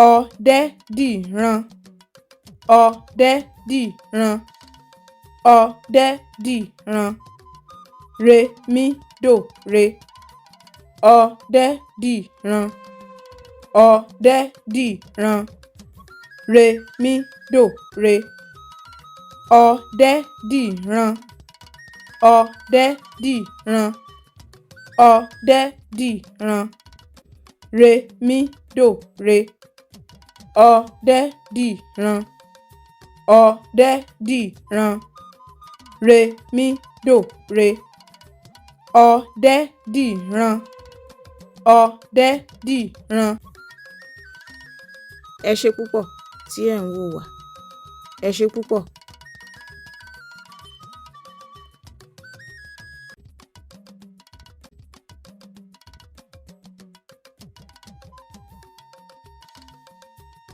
ọ̀dẹ́dìran ọ̀dẹ́dìran ọ̀dẹ́dìran rèmídòrè ọ̀dẹ́dìran ọ̀dẹ́dìran rèmídòrè ọ̀dẹ́dìran ọ̀dẹ́dìran ọ̀dẹ́dìran rèmídòrè ọ̀dẹ́dìran ọ̀dẹ́dìran rèmídòrè ọ̀dẹ́dìran ọ̀dẹ́dìran. Ẹ ṣé púpọ̀ tí ẹ̀ ń wò wá. Ẹ ṣé púpọ̀.